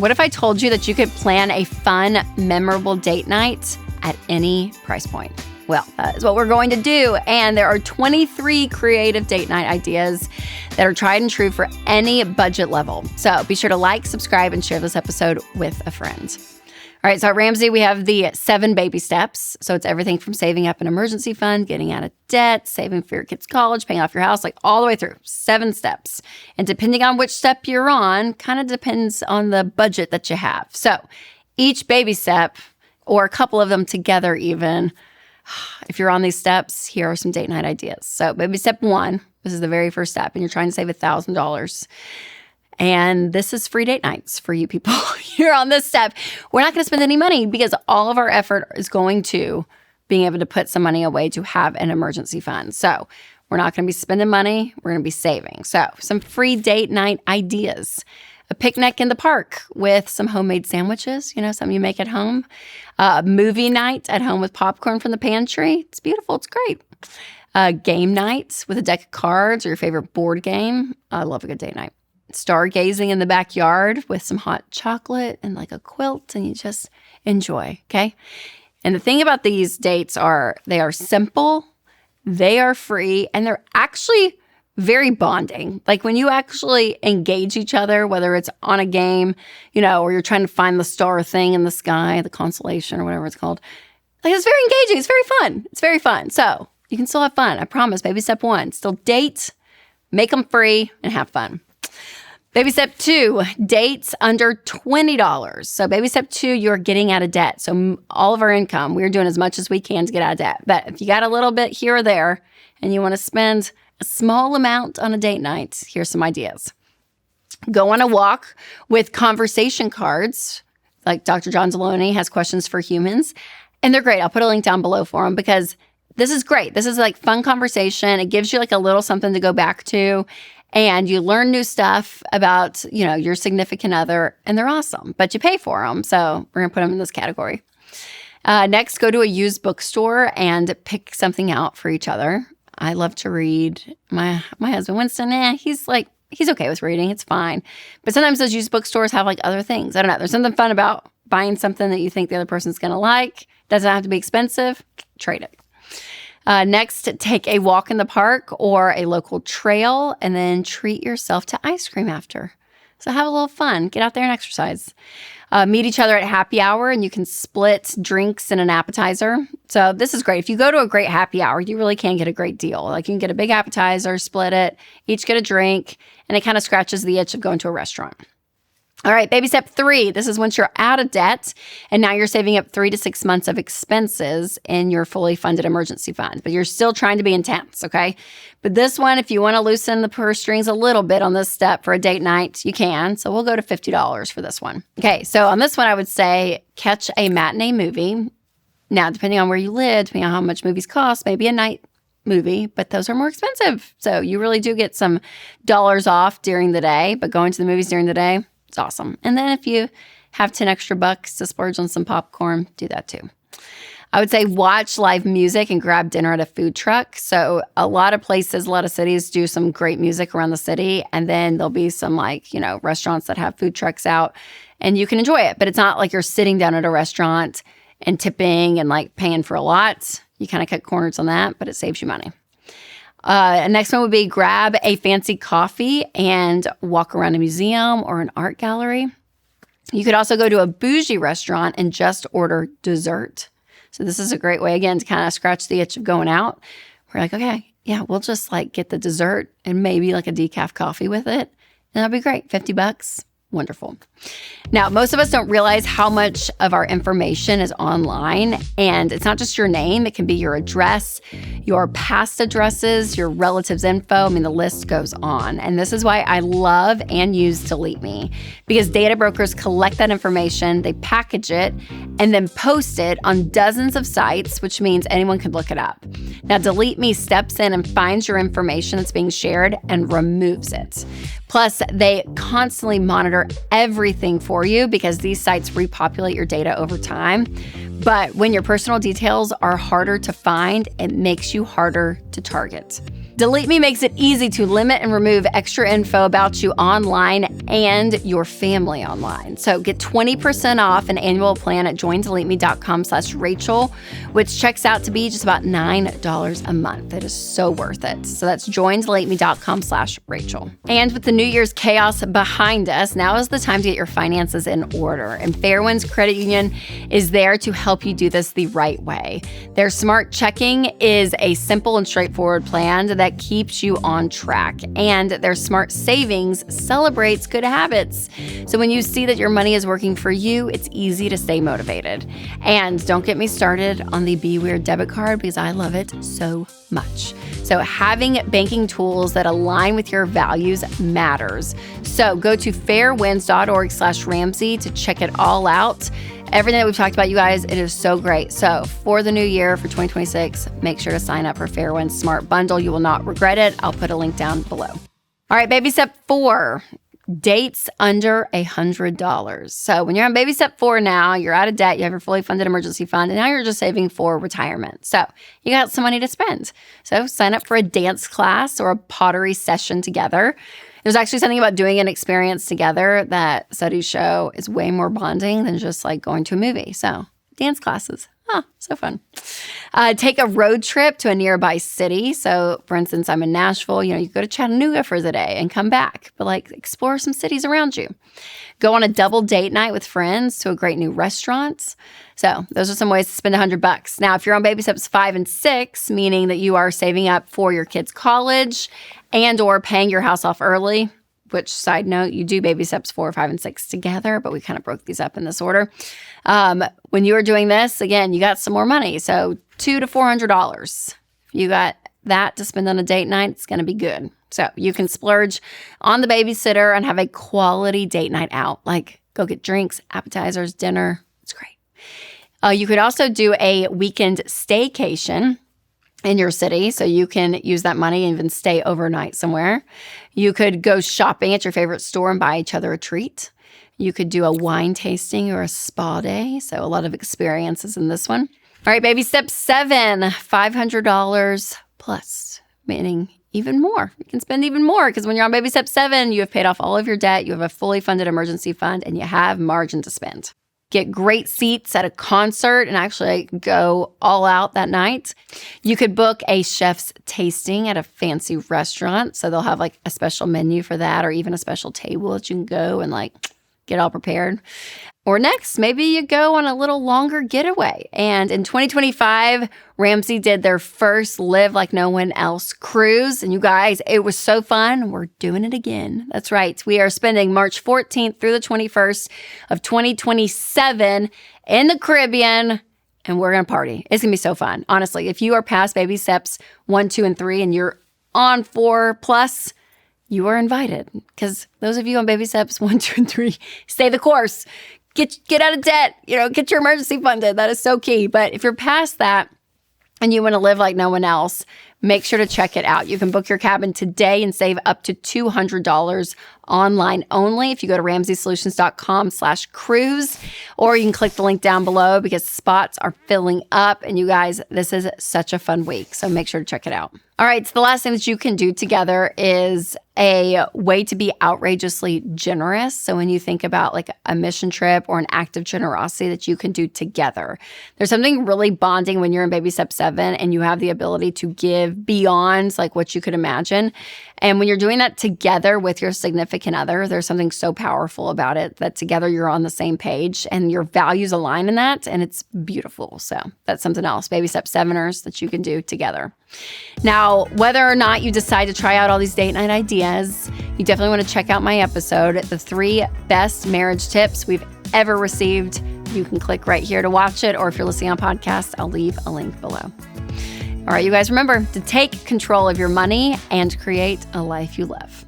What if I told you that you could plan a fun, memorable date night at any price point? Well, that is what we're going to do. And there are 23 creative date night ideas that are tried and true for any budget level. So be sure to like, subscribe, and share this episode with a friend. All right, so at Ramsey, we have the 7 baby steps. So it's everything from saving up an emergency fund, getting out of debt, saving for your kids' college, paying off your house, like all the way through. 7 steps. And depending on which step you're on, kind of depends on the budget that you have. So each baby step, or a couple of them together even, if you're on these steps, here are some date night ideas. So baby step 1, this is the very first step, and you're trying to save $1,000. And this is free date nights for you people. You're on this step. We're not going to spend any money because all of our effort is going to being able to put some money away to have an emergency fund. So we're not going to be spending money. We're going to be saving. So some free date night ideas. A picnic in the park with some homemade sandwiches, something you make at home. Movie night at home with popcorn from the pantry. It's beautiful. It's great. Game night with a deck of cards or your favorite board game. I love a good date night. Stargazing in the backyard with some hot chocolate and like a quilt, and you just enjoy, okay? And the thing about these dates are they are simple, they are free, and they're actually very bonding. Like when you actually engage each other, whether it's on a game, or you're trying to find the star thing in the sky, the constellation or whatever it's called. Like it's very engaging. It's very fun. It's very fun. So you can still have fun. I promise. Baby step 1, still date, make them free, and have fun. Baby step 2, dates under $20. So baby step 2, you're getting out of debt. So all of our income, we're doing as much as we can to get out of debt. But if you got a little bit here or there and you want to spend a small amount on a date night, here's some ideas. Go on a walk with conversation cards, like Dr. John Deloney has questions for humans, and they're great. I'll put a link down below for them because this is great. This is like fun conversation. It gives you like a little something to go back to, and you learn new stuff about, your significant other, and they're awesome, but you pay for them. So we're going to put them in this category. Next, go to a used bookstore and pick something out for each other. I love to read. My husband, Winston, he's okay with reading. It's fine. But sometimes those used bookstores have like other things. I don't know. There's something fun about buying something that you think the other person's going to like. Doesn't have to be expensive. Trade it. Next, take a walk in the park or a local trail and then treat yourself to ice cream after. So have a little fun. Get out there and exercise. Meet each other at happy hour, and you can split drinks and an appetizer. So this is great. If you go to a great happy hour, you really can get a great deal. Like you can get a big appetizer, split it, each get a drink, and it kind of scratches the itch of going to a restaurant. All right, baby step 3. This is once you're out of debt, and now you're saving up 3 to 6 months of expenses in your fully funded emergency fund. But you're still trying to be intense, okay? But this one, if you want to loosen the purse strings a little bit on this step for a date night, you can. So we'll go to $50 for this one. Okay, so on this one, I would say catch a matinee movie. Now, depending on where you live, depending on how much movies cost, maybe a night movie, but those are more expensive. So you really do get some dollars off during the day, but going to the movies during the day, it's awesome. And then if you have 10 extra bucks to splurge on some popcorn, do that too. I would say watch live music and grab dinner at a food truck. So a lot of places, a lot of cities do some great music around the city. And then there'll be some restaurants that have food trucks out and you can enjoy it. But it's not like you're sitting down at a restaurant and tipping and paying for a lot. You kind of cut corners on that, but it saves you money. Next one would be grab a fancy coffee and walk around a museum or an art gallery. You could also go to a bougie restaurant and just order dessert. So this is a great way, again, to kind of scratch the itch of going out. We're like, okay, yeah, we'll just get the dessert and maybe a decaf coffee with it. And that'll be great. $50. Wonderful. Now, most of us don't realize how much of our information is online, and it's not just your name. It can be your address, your past addresses, your relatives' info. The list goes on. And this is why I love and use Delete Me, because data brokers collect that information, they package it, and then post it on dozens of sites, which means anyone can look it up. Now, Delete Me steps in and finds your information that's being shared and removes it. Plus, they constantly monitor everything for you because these sites repopulate your data over time. But when your personal details are harder to find, it makes you harder to target. Delete Me makes it easy to limit and remove extra info about you online and your family online. So get 20% off an annual plan at joindeleteme.com/Rachel, which checks out to be just about $9 a month. It is so worth it. So that's joindeleteme.com/Rachel. And with the New Year's chaos behind us, now is the time to get your finances in order. And Fairwinds Credit Union is there to help you do this the right way. Their Smart Checking is a simple and straightforward plan that keeps you on track. And their Smart Savings celebrates good habits. So when you see that your money is working for you, it's easy to stay motivated. And don't get me started on the Be Weird debit card because I love it so much. So having banking tools that align with your values matters. So go to fairwinds.org/Ramsey to check it all out. Everything that we've talked about, you guys, it is so great. So for the new year, for 2026, make sure to sign up for Fairwinds Smart Bundle. You will not regret it. I'll put a link down below. All right, baby step 4, dates under $100. So when you're on baby step 4 now, you're out of debt, you have your fully funded emergency fund, and now you're just saving for retirement. So you got some money to spend. So sign up for a dance class or a pottery session together. There's actually something about doing an experience together that studies show is way more bonding than just like going to a movie. So dance classes. Oh, so fun. Take a road trip to a nearby city. So for instance, I'm in Nashville, you go to Chattanooga for the day and come back, but like explore some cities around you. Go on a double date night with friends to a great new restaurant. So those are some ways to spend $100. Now, if you're on baby steps 5 and 6, meaning that you are saving up for your kids' college and or paying your house off early, which, side note, you do baby steps 4, 5, and 6 together, but we kind of broke these up in this order. When you are doing this, again, you got some more money. So $200 to $400. If you got that to spend on a date night, it's going to be good. So you can splurge on the babysitter and have a quality date night out. Like go get drinks, appetizers, dinner. It's great. You could also do a weekend staycation in your city, so you can use that money and even stay overnight somewhere. You could go shopping at your favorite store and buy each other a treat. You could do a wine tasting or a spa day, so a lot of experiences in this one. All right, baby step 7, $500 plus, meaning even more. You can spend even more because when you're on baby step 7, you have paid off all of your debt, you have a fully funded emergency fund, and you have margin to spend. Get great seats at a concert and actually go all out that night. You could book a chef's tasting at a fancy restaurant. So they'll have like a special menu for that or even a special table that you can go and like get all prepared. Or next, maybe you go on a little longer getaway. And in 2025, Ramsey did their first Live Like No One Else cruise. And you guys, it was so fun. We're doing it again. That's right. We are spending March 14th through the 21st of 2027 in the Caribbean. And we're going to party. It's going to be so fun. Honestly, if you are past baby steps 1, 2, and 3, and you're on 4 plus, you are invited. Because those of you on baby steps 1, 2, and 3, stay the course. Get out of debt, get your emergency funded. That is so key. But if you're past that and you want to live like no one else, make sure to check it out. You can book your cabin today and save up to $200 online only if you go to ramseysolutions.com/cruise, or you can click the link down below because spots are filling up. And you guys, this is such a fun week. So make sure to check it out. All right. So the last thing that you can do together is a way to be outrageously generous. So when you think about like a mission trip or an act of generosity that you can do together, there's something really bonding when you're in baby step 7 and you have the ability to give beyond like what you could imagine. And when you're doing that together with your significant other, there's something so powerful about it that together you're on the same page and your values align in that, and it's beautiful. So that's something else, baby step 7ers that you can do together. Now, whether or not you decide to try out all these date night ideas, you definitely want to check out my episode, the 3 best marriage tips we've ever received. You can click right here to watch it, or if you're listening on podcast, I'll leave a link below. All right, you guys, remember to take control of your money and create a life you love.